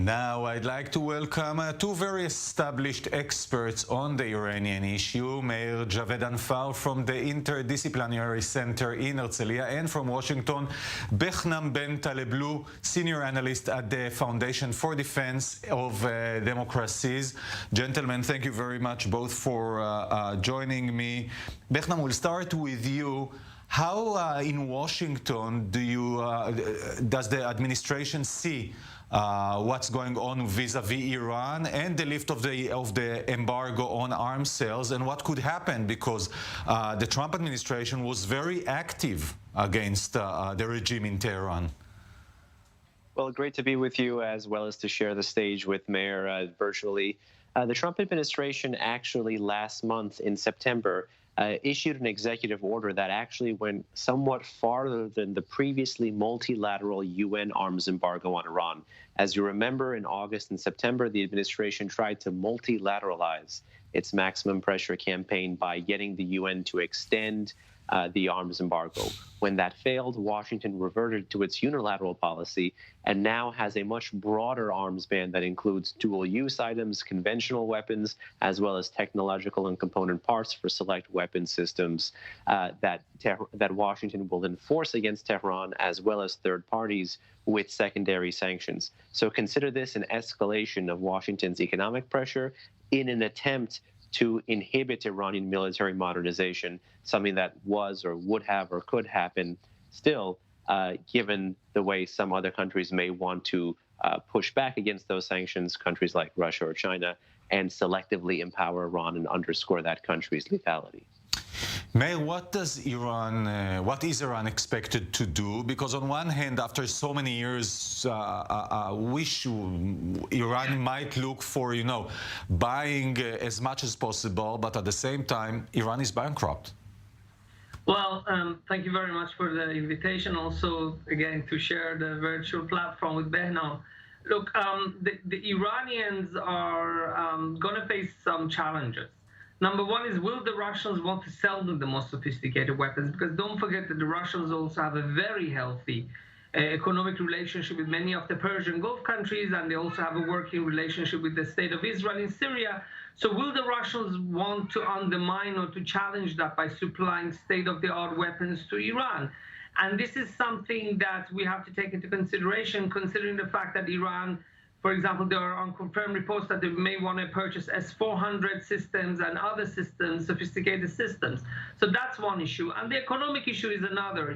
Now I'd like to welcome two very established experts on the Iranian issue, Mayor Javed Anfar from the Interdisciplinary Center in Herzliya, and from Washington, Behnam Ben Taleblu, Senior Analyst at the Foundation for Defense of Democracies. Gentlemen, thank you very much both for joining me. Behnam, we'll start with you. How in Washington does the administration see what's going on vis-a-vis Iran and the lift of the embargo on arms sales, and what could happen because the Trump administration was very active against the regime in Tehran? Well, great to be with you, as well as to share the stage with Mayor virtually. The Trump administration actually last month in September issued an executive order that actually went somewhat farther than the previously multilateral UN arms embargo on Iran. As you remember, in August and September, the administration tried to multilateralize its maximum pressure campaign by getting the UN to extend the arms embargo. When that failed, Washington reverted to its unilateral policy and now has a much broader arms ban that includes dual-use items, conventional weapons, as well as technological and component parts for select weapon systems that Washington will enforce against Tehran, as well as third parties, with secondary sanctions. So consider this an escalation of Washington's economic pressure in an attempt to inhibit Iranian military modernization, something that was or would have or could happen still, given the way some other countries may want to push back against those sanctions, countries like Russia or China, and selectively empower Iran and underscore that country's lethality. Mayor, what is Iran expected to do? Because on one hand, after so many years, Iran might look for, buying as much as possible, but at the same time, Iran is bankrupt. Well, thank you very much for the invitation. Also, again, to share the virtual platform with Behnam. Look, the Iranians are going to face some challenges. Number one is, will the Russians want to sell them the most sophisticated weapons? Because don't forget that the Russians also have a very healthy economic relationship with many of the Persian Gulf countries, and they also have a working relationship with the state of Israel in Syria. So will the Russians want to undermine or to challenge that by supplying state-of-the-art weapons to Iran? And this is something that we have to take into consideration, considering the fact that Iran, for example, there are unconfirmed reports that they may want to purchase S-400 systems and other systems, sophisticated systems. So that's one issue. And the economic issue is another.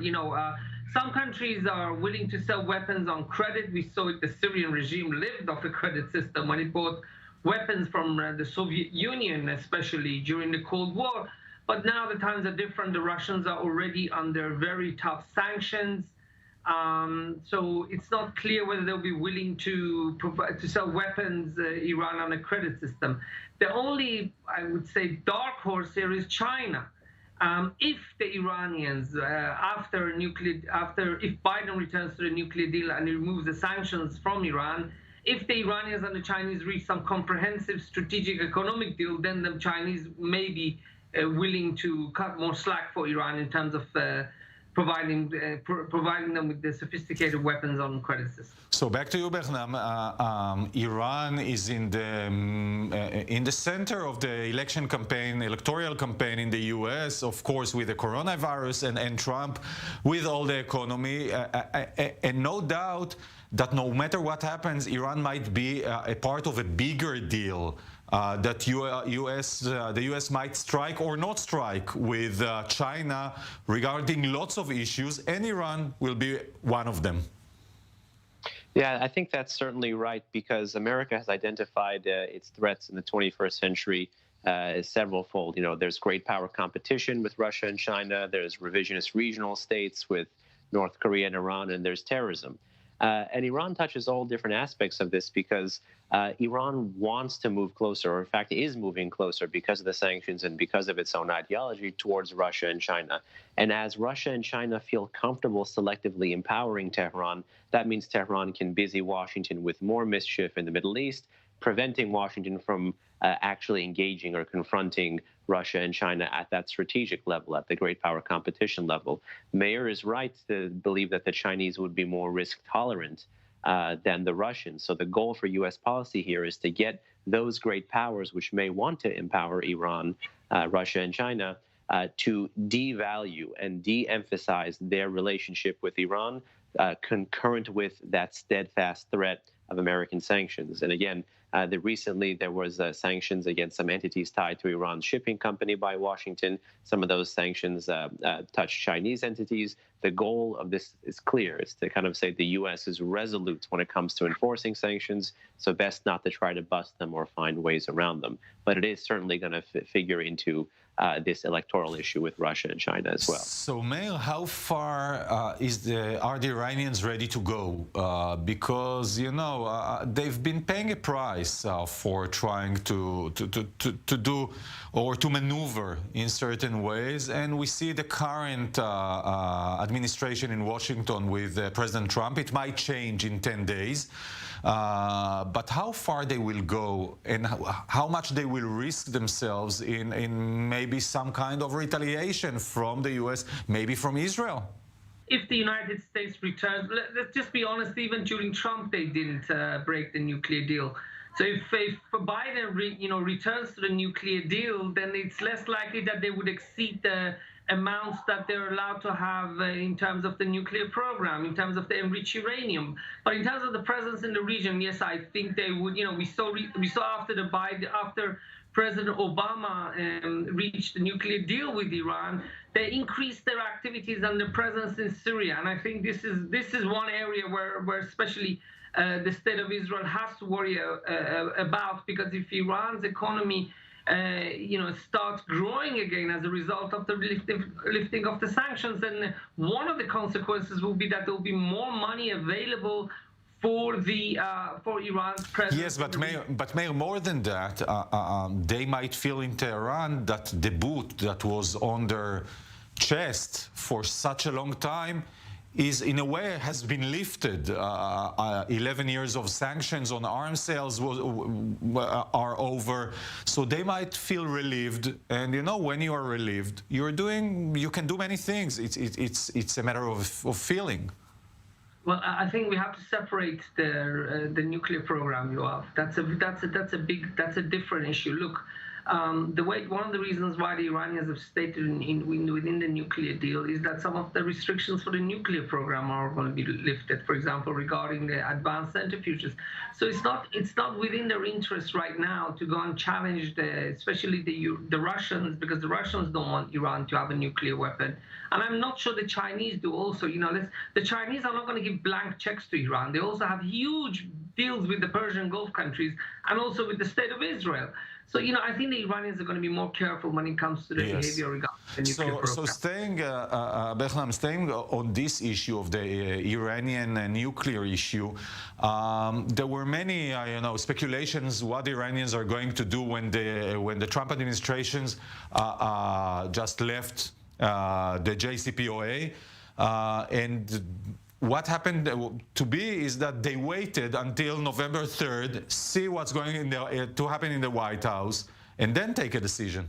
Some countries are willing to sell weapons on credit. We saw it, the Syrian regime lived off a credit system when it bought weapons from the Soviet Union, especially during the Cold War. But now the times are different. The Russians are already under very tough sanctions. So it's not clear whether they'll be willing to sell weapons, Iran, on a credit system. The only, I would say, dark horse here is China. If the Iranians, if Biden returns to the nuclear deal and removes the sanctions from Iran, if the Iranians and the Chinese reach some comprehensive strategic economic deal, then the Chinese may be willing to cut more slack for Iran in terms of providing them with the sophisticated weapons on credit systems. So back to you, Behnam. Iran is in the center of the electoral campaign in the U.S., of course, with the coronavirus and Trump, with all the economy, and no doubt that no matter what happens, Iran might be a part of a bigger deal that the U.S. might strike or not strike with China regarding lots of issues, and Iran will be one of them. Yeah, I think that's certainly right, because America has identified its threats in the 21st century as several-fold. There's great power competition with Russia and China, there's revisionist regional states with North Korea and Iran, and there's terrorism. And Iran touches all different aspects of this because Iran wants to move closer, or in fact is moving closer because of the sanctions and because of its own ideology towards Russia and China. And as Russia and China feel comfortable selectively empowering Tehran, that means Tehran can busy Washington with more mischief in the Middle East, preventing Washington from actually engaging or confronting Russia and China at that strategic level, at the great power competition level. Mayor is right to believe that the Chinese would be more risk tolerant than the Russians. So the goal for U.S. policy here is to get those great powers, which may want to empower Iran, Russia, and China, to devalue and de-emphasize their relationship with Iran, concurrent with that steadfast threat of American sanctions. And again, recently there was sanctions against some entities tied to Iran's shipping company by Washington. Some of those sanctions touch Chinese entities. The goal of this is clear. It's to kind of say the U.S. is resolute when it comes to enforcing sanctions, so best not to try to bust them or find ways around them. But it is certainly going to figure into this electoral issue with Russia and China as well. So, Meir, how far are the Iranians ready to go? Because, you know, they've been paying a price for trying to do or to maneuver in certain ways. And we see the current administration in Washington with President Trump. It might change in 10 days. But how far they will go and how much they will risk themselves in maybe some kind of retaliation from the U.S., maybe from Israel? If the United States returns, let's just be honest, even during Trump, they didn't break the nuclear deal. So if Biden returns to the nuclear deal, then it's less likely that they would exceed the amounts that they're allowed to have in terms of the nuclear program, in terms of the enriched uranium. But in terms of the presence in the region, yes, I think they would. You know, we saw after President Obama reached the nuclear deal with Iran, they increased their activities and their presence in Syria. And I think this is one area where especially the state of Israel has to worry about, because if Iran's economy starts growing again as a result of the lifting of the sanctions, then one of the consequences will be that there will be more money available for Iran's presence. Yes, but Meir, more than that, they might feel in Tehran that the boot that was on their chest for such a long time is, in a way, has been lifted. 11 years of sanctions on arms sales are over, so they might feel relieved. And you know, when you are relieved, you can do many things. It's a matter of feeling. Well, I think we have to separate the nuclear program, Yoav. That's a different issue. Look. One of the reasons why the Iranians have stated within the nuclear deal is that some of the restrictions for the nuclear program are going to be lifted, for example, regarding the advanced centrifuges. So it's not within their interest right now to go and challenge especially the Russians, because the Russians don't want Iran to have a nuclear weapon. And I'm not sure the Chinese do also. You know, the Chinese are not going to give blank checks to Iran. They also have huge deals with the Persian Gulf countries and also with the state of Israel. So, you know, I think the Iranians are going to be more careful when it comes to the behavior regarding the nuclear program. So Behnam, staying on this issue of the Iranian nuclear issue, there were many, speculations what the Iranians are going to do when the Trump administrations just left the JCPOA, and what happened to be is that they waited until November 3rd, see what's going to happen in the White House, and then take a decision.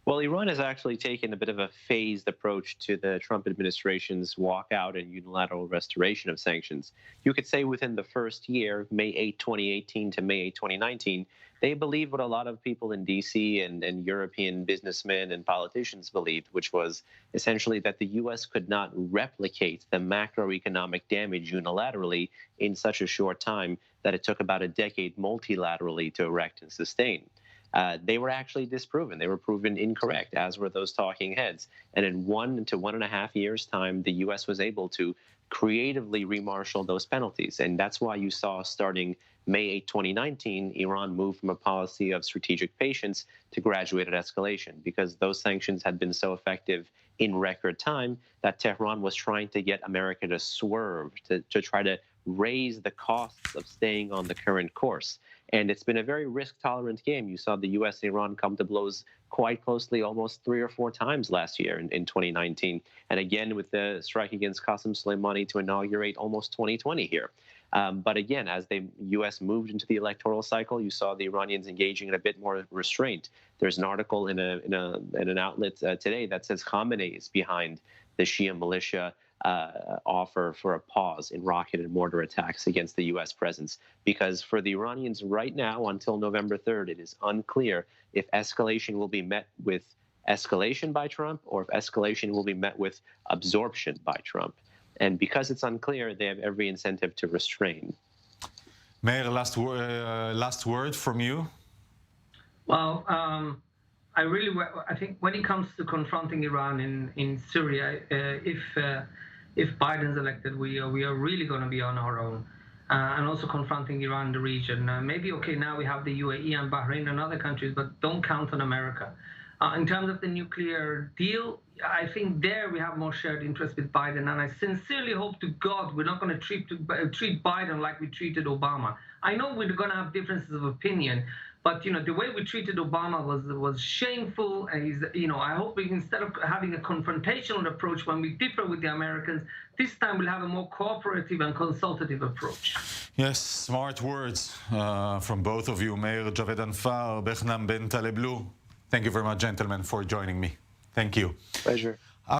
Well, Iran has actually taken a bit of a phased approach to the Trump administration's walkout and unilateral restoration of sanctions. You could say within the first year, May 8, 2018 to May 8, 2019, they believed what a lot of people in D.C. and European businessmen and politicians believed, which was essentially that the U.S. could not replicate the macroeconomic damage unilaterally in such a short time that it took about a decade multilaterally to erect and sustain. They were actually disproven. They were proven incorrect, as were those talking heads. And in 1 to 1.5 years' time, the U.S. was able to creatively remarshal those penalties. And that's why you saw, starting May 8, 2019, Iran moved from a policy of strategic patience to graduated escalation, because those sanctions had been so effective in record time that Tehran was trying to get America to swerve, to try to raise the costs of staying on the current course. And it's been a very risk-tolerant game. You saw the U.S. and Iran come to blows quite closely almost 3 or 4 times last year in 2019. And again, with the strike against Qasem Soleimani to inaugurate almost 2020 here. But again, as the U.S. moved into the electoral cycle, you saw the Iranians engaging in a bit more restraint. There's an article in an outlet today that says Khamenei is behind the Shia militia offer for a pause in rocket and mortar attacks against the U.S. presence. Because for the Iranians right now, until November 3rd, it is unclear if escalation will be met with escalation by Trump or if escalation will be met with absorption by Trump. And because it's unclear, they have every incentive to restrain. Meir, last word from you. Well, I think when it comes to confronting Iran in Syria, if Biden's elected, we are really going to be on our own, and also confronting Iran in the region. Maybe okay, now we have the UAE and Bahrain and other countries, but don't count on America. In terms of the nuclear deal, I think there we have more shared interest with Biden, and I sincerely hope to God we're not going to treat Biden like we treated Obama. I know we're going to have differences of opinion, but the way we treated Obama was shameful. And I hope we, instead of having a confrontational approach when we differ with the Americans, this time we'll have a more cooperative and consultative approach. Yes, smart words from both of you, Meir Javed Anfar, Behnam Ben Taleblu. Thank you very much, gentlemen, for joining me. Thank you. Pleasure.